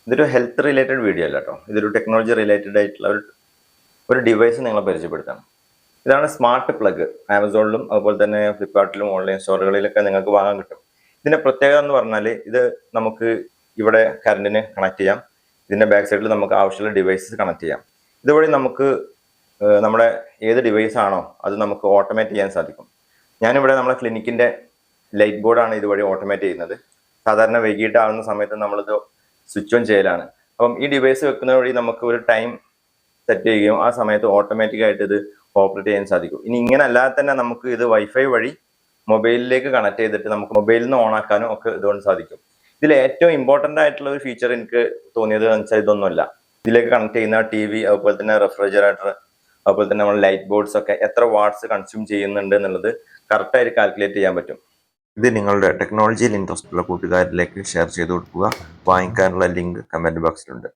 ഇതൊരു health related video അല്ല കേട്ടോ. ഇതൊരു ടെക്നോളജി റിലേറ്റഡ് ആയിട്ടുള്ള ഒരു ഡിവൈസ് നിങ്ങളെ പരിചയപ്പെടുത്തണം. ഇതാണ് സ്മാർട്ട് പ്ലഗ്. ആമസോണിലും അതുപോലെ തന്നെ ഫ്ലിപ്കാർട്ടിലും ഓൺലൈൻ സ്റ്റോറുകളിലൊക്കെ നിങ്ങൾക്ക് വാങ്ങാൻ കിട്ടും. ഇതിന്റെ പ്രത്യേകത എന്ന് പറഞ്ഞാൽ ഇത് നമുക്ക് ഇവിടെ കറണ്ടിന് കണക്ട് ചെയ്യാം. ഇതിന്റെ ബാക്ക് സൈഡിൽ നമുക്ക് ആവശ്യമുള്ള ഡിവൈസസ് കണക്ട് ചെയ്യാം. ഇതുവഴി നമുക്ക് നമ്മുടെ ഏത് ഡിവൈസ് ആണോ അത് നമുക്ക് ഓട്ടോമേറ്റ് ചെയ്യാൻ സാധിക്കും. ഞാനിവിടെ നമ്മുടെ ക്ലിനിക്കിന്റെ ലൈറ്റ് ബോർഡാണ് ഇതുവഴി ഓട്ടോമേറ്റ് ചെയ്യുന്നത്. സാധാരണ വൈകിട്ടാവുന്ന സമയത്ത് നമ്മളിത് സ്വിച്ച് ഓൺ ചെയ്യലാണ്. അപ്പം ഈ ഡിവൈസ് വെക്കുന്ന വഴി നമുക്ക് ഒരു ടൈം സെറ്റ് ചെയ്യുകയും ആ സമയത്ത് ഓട്ടോമാറ്റിക് ആയിട്ട് ഇത് ഓപ്പറേറ്റ് ചെയ്യാൻ സാധിക്കും. ഇനി ഇങ്ങനെ അല്ലാതെ തന്നെ നമുക്ക് ഇത് വൈഫൈ വഴി മൊബൈലിലേക്ക് കണക്ട് ചെയ്തിട്ട് നമുക്ക് മൊബൈലിൽ നിന്ന് ഓൺ ആക്കാനും ഒക്കെ ഇതുകൊണ്ട് സാധിക്കും. ഇതിൽ ഏറ്റവും ഇമ്പോർട്ടന്റ് ആയിട്ടുള്ള ഒരു ഫീച്ചർ എനിക്ക് തോന്നിയത് എന്ന് വെച്ചാൽ ഇതൊന്നുമല്ല. ഇതിലേക്ക് കണക്ട് ചെയ്യുന്ന TV, അതുപോലെ തന്നെ റെഫ്രിജറേറ്റർ, അതുപോലെ തന്നെ നമ്മുടെ ലൈറ്റ് ബോർഡ്സ് ഒക്കെ എത്ര വാട്ട്സ് കൺസ്യൂം ചെയ്യുന്നുണ്ട് എന്നുള്ളത് കറക്റ്റായിട്ട് കാൽക്കുലേറ്റ് ചെയ്യാൻ പറ്റും. ഇത് നിങ്ങളുടെ ടെക്നോളജിയിൽ ഇൻട്രസ്റ്റ് ഉള്ള കൂട്ടുകാരിലേക്ക് ഷെയർ ചെയ്ത് കൊടുക്കുക. വാങ്ങിക്കാനുള്ള ലിങ്ക് കമന്റ് ബോക്സിലുണ്ട്.